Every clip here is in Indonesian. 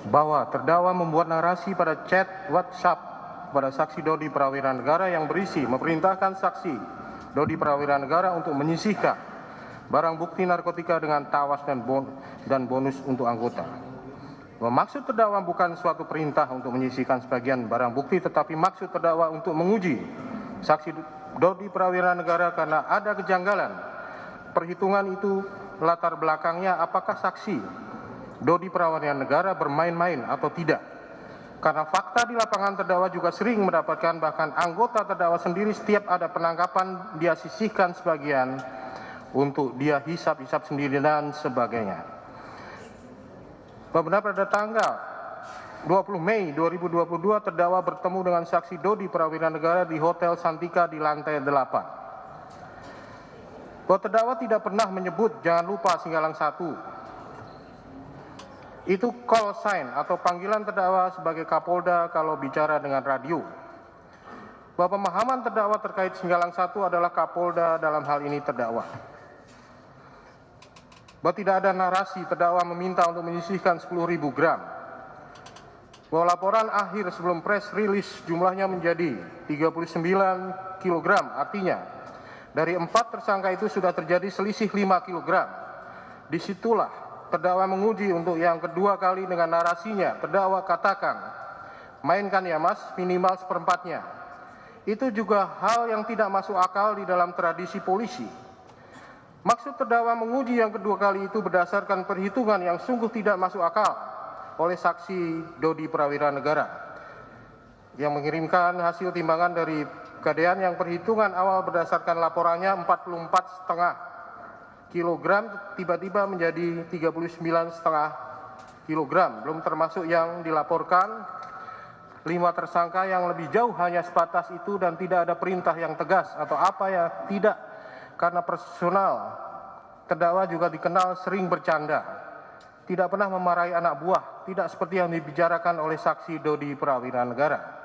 bahwa terdakwa membuat narasi pada chat WhatsApp kepada saksi Dodi Prawira Negara yang berisi memerintahkan saksi Dodi Prawira Negara untuk menyisihkan barang bukti narkotika dengan tawas dan bonus untuk anggota. Maksud terdakwa bukan suatu perintah untuk menyisihkan sebagian barang bukti, tetapi maksud terdakwa untuk menguji saksi Dodi Prawira Negara karena ada kejanggalan. Perhitungan itu latar belakangnya apakah saksi Dodi Prawira Negara bermain-main atau tidak. Karena fakta di lapangan terdakwa juga sering mendapatkan, bahkan anggota terdakwa sendiri setiap ada penangkapan dia sisihkan sebagian untuk dia hisap-hisap sendiri dan sebagainya. Benar pada tanggal 20 Mei 2022 terdakwa bertemu dengan saksi Dodi Prawira Negara di Hotel Santika di lantai 8. Bahwa terdakwa tidak pernah menyebut jangan lupa Singgalang 1. Itu call sign atau panggilan terdakwa sebagai Kapolda kalau bicara dengan radio. Bahwa pemahaman terdakwa terkait Singgalang 1 adalah Kapolda dalam hal ini terdakwa. Bahwa tidak ada narasi terdakwa meminta untuk menyisihkan 10.000 gram. Bahwa laporan akhir sebelum press release jumlahnya menjadi 39 kg, artinya dari 4 tersangka itu sudah terjadi selisih 5 kg. Disitulah terdakwa menguji untuk yang kedua kali dengan narasinya. Terdakwa katakan, mainkan ya mas, minimal seperempatnya. Itu juga hal yang tidak masuk akal di dalam tradisi polisi. Maksud terdakwa menguji yang kedua kali itu berdasarkan perhitungan yang sungguh tidak masuk akal oleh saksi Dodi Prawira Negara yang mengirimkan hasil timbangan dari Pegadaian yang perhitungan awal berdasarkan laporannya 44,5 kilogram tiba-tiba menjadi 39,5 kilogram, belum termasuk yang dilaporkan 5 tersangka yang lebih jauh hanya sebatas itu dan tidak ada perintah yang tegas atau apa ya, tidak, karena personal terdakwa juga dikenal sering bercanda, tidak pernah memarahi anak buah, tidak seperti yang dibicarakan oleh saksi Dodi Prawira Negara.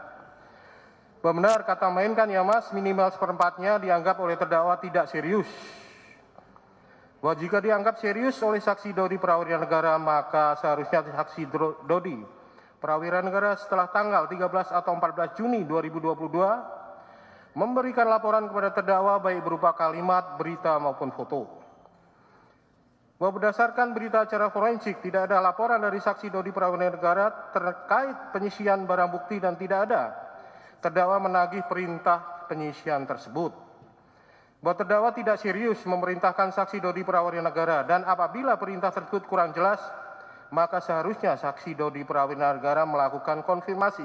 Benar kata mainkan ya mas, minimal seperempatnya dianggap oleh terdakwa tidak serius. Bahwa jika dianggap serius oleh saksi Dodi Prawira Negara, maka seharusnya saksi Dodi Prawira Negara setelah tanggal 13 atau 14 Juni 2022 memberikan laporan kepada terdakwa baik berupa kalimat, berita maupun foto. Bahwa berdasarkan berita acara forensik tidak ada laporan dari saksi Dodi Prawira Negara terkait penyisian barang bukti dan tidak ada terdakwa menagih perintah penyisian tersebut. Bahwa terdakwa tidak serius memerintahkan saksi Dodi Prawira Negara dan apabila perintah tersebut kurang jelas, maka seharusnya saksi Dodi Prawira Negara melakukan konfirmasi.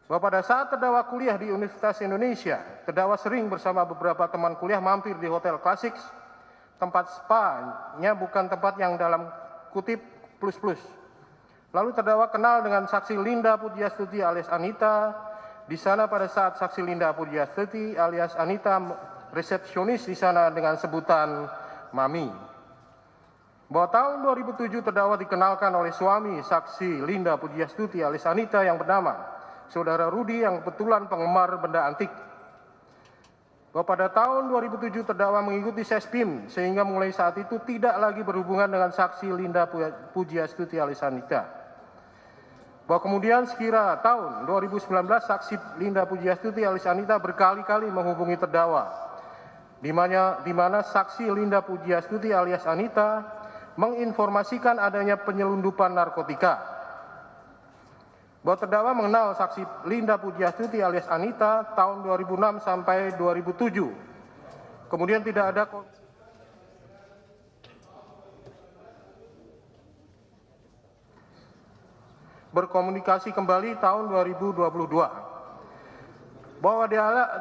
Bahwa pada saat terdakwa kuliah di Universitas Indonesia, terdakwa sering bersama beberapa teman kuliah mampir di Hotel Klasik, tempat spa-nya bukan tempat yang dalam kutip plus-plus. Lalu terdakwa kenal dengan saksi Linda Pujiastuti alias Anita. Di sana pada saat saksi Linda Pujiastuti alias Anita resepsionis di sana dengan sebutan Mami. Bahwa tahun 2007 terdakwa dikenalkan oleh suami saksi Linda Pujiastuti alias Anita yang bernama Saudara Rudi yang kebetulan penggemar benda antik. Bahwa pada tahun 2007 terdakwa mengikuti Sespim sehingga mulai saat itu tidak lagi berhubungan dengan saksi Linda Pujiastuti alias Anita. Bahwa kemudian sekira tahun 2019 saksi Linda Pujiastuti alias Anita berkali-kali menghubungi terdakwa, di mana saksi Linda Pujiastuti alias Anita menginformasikan adanya penyelundupan narkotika. Bahwa terdakwa mengenal saksi Linda Pujiastuti alias Anita tahun 2006 sampai 2007. Kemudian tidak ada berkomunikasi kembali tahun 2022. Bahwa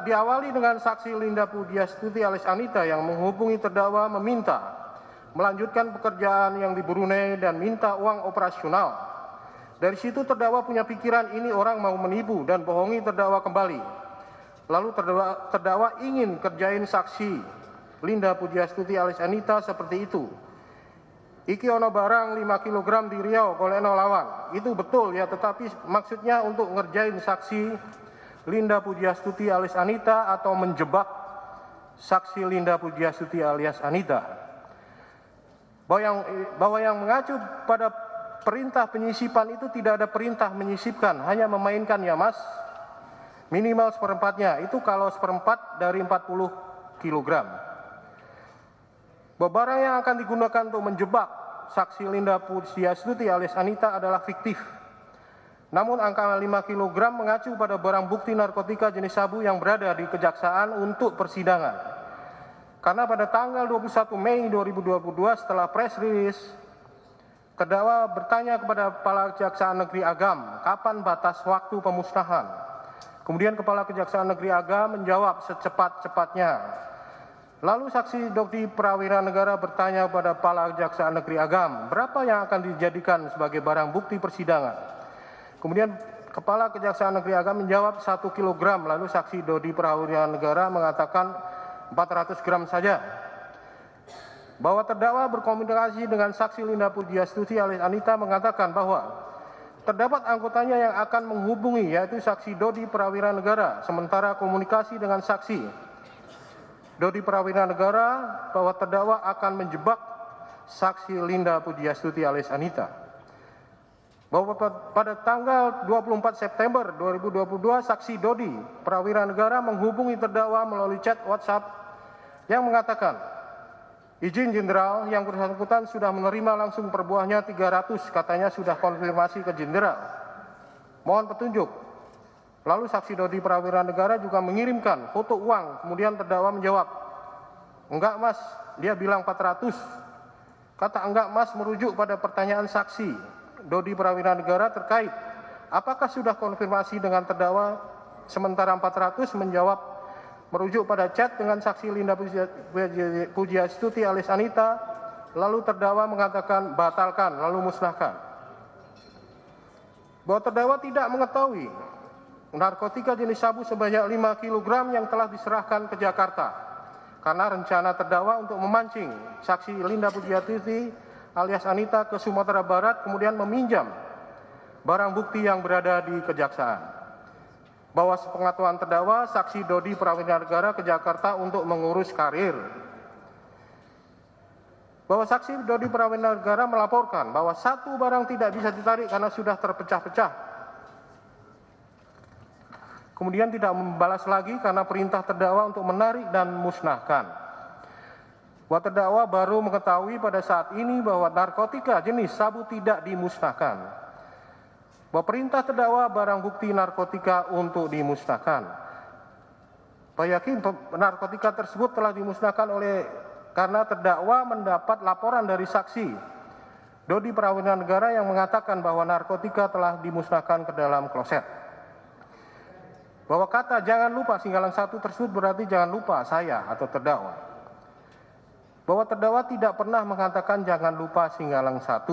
diawali dengan saksi Linda Pujiastuti alias Anita yang menghubungi terdakwa meminta melanjutkan pekerjaan yang di Brunei dan minta uang operasional. Dari situ terdakwa punya pikiran ini orang mau menipu dan bohongi terdakwa kembali. Lalu terdakwa ingin kerjain saksi Linda Pujiastuti alias Anita seperti itu. Iki ono barang 5 kg di Riau golekno lawan. Itu betul ya, tetapi maksudnya untuk ngerjain saksi Linda Pujiastuti alias Anita atau menjebak saksi Linda Pujiastuti alias Anita. Bahwa yang mengacu pada perintah penyisipan itu tidak ada perintah menyisipkan, hanya memainkan ya mas, minimal seperempatnya, itu kalau seperempat dari 40 kilogram. Bahwa barang yang akan digunakan untuk menjebak saksi Linda Pujiastuti alias Anita adalah fiktif. Namun angka 5 kg mengacu pada barang bukti narkotika jenis sabu yang berada di kejaksaan untuk persidangan. Karena pada tanggal 21 Mei 2022 setelah press release, terdakwa bertanya kepada Kepala Kejaksaan Negeri Agam, kapan batas waktu pemusnahan? Kemudian Kepala Kejaksaan Negeri Agam menjawab secepat-cepatnya. Lalu saksi Dr. Prawira Negara bertanya kepada Kepala Kejaksaan Negeri Agam, berapa yang akan dijadikan sebagai barang bukti persidangan? Kemudian Kepala Kejaksaan Negeri Agam menjawab 1 kg, lalu saksi Dodi Prawira Negara mengatakan 400 gram saja. Bahwa terdakwa berkomunikasi dengan saksi Linda Pujiastuti alias Anita mengatakan bahwa terdapat anggotanya yang akan menghubungi, yaitu saksi Dodi Prawira Negara, sementara komunikasi dengan saksi Dodi Prawira Negara bahwa terdakwa akan menjebak saksi Linda Pujiastuti alias Anita. Bahwa pada tanggal 24 September 2022 saksi Dodi Prawira Negara menghubungi terdakwa melalui chat WhatsApp yang mengatakan, izin jenderal, yang bersangkutan sudah menerima langsung per buahnya 300, katanya sudah konfirmasi ke jenderal. Mohon petunjuk. Lalu saksi Dodi Prawira Negara juga mengirimkan foto uang, kemudian terdakwa menjawab, enggak mas, dia bilang 400. Kata enggak mas merujuk pada pertanyaan saksi Dodi Prawira Negara terkait apakah sudah konfirmasi dengan terdakwa, sementara 400 menjawab merujuk pada chat dengan saksi Linda Pujiastuti alias Anita, lalu terdakwa mengatakan batalkan, lalu musnahkan. Bahwa terdakwa tidak mengetahui narkotika jenis sabu sebanyak 5 kg yang telah diserahkan ke Jakarta karena rencana terdakwa untuk memancing saksi Linda Pujiastuti alias Anita ke Sumatera Barat, kemudian meminjam barang bukti yang berada di kejaksaan. Bahwa sepengetahuan terdakwa, saksi Dodi Prawira Negara ke Jakarta untuk mengurus karir. Bahwa saksi Dodi Prawira Negara melaporkan bahwa satu barang tidak bisa ditarik karena sudah terpecah-pecah. Kemudian tidak membalas lagi karena perintah terdakwa untuk menarik dan musnahkan. Bahwa terdakwa baru mengetahui pada saat ini bahwa narkotika jenis sabu tidak dimusnahkan. Bahwa perintah terdakwa barang bukti narkotika untuk dimusnahkan. Bahwa yakin narkotika tersebut telah dimusnahkan karena terdakwa mendapat laporan dari saksi Dodi Prawira Negara yang mengatakan bahwa narkotika telah dimusnahkan ke dalam kloset. Bahwa kata jangan lupa singgalan 1 tersebut berarti jangan lupa saya atau terdakwa. Bahwa terdakwa tidak pernah mengatakan jangan lupa singgalan 1.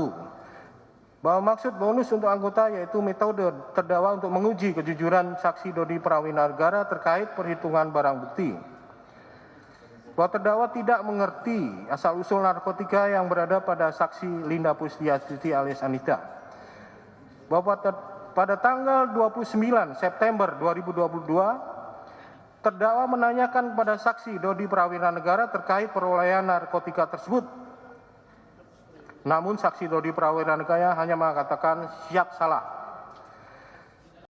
Bahwa maksud bonus untuk anggota yaitu metode terdakwa untuk menguji kejujuran saksi Dodi Prawira Negara terkait perhitungan barang bukti. Bahwa terdakwa tidak mengerti asal-usul narkotika yang berada pada saksi Linda Pujiastuti alias Anita. Bahwa pada tanggal 29 September 2022, terdakwa menanyakan kepada saksi Dodi Prawira Negara terkait perolehan narkotika tersebut. Namun saksi Dodi Prawira Negara hanya mengatakan siap salah.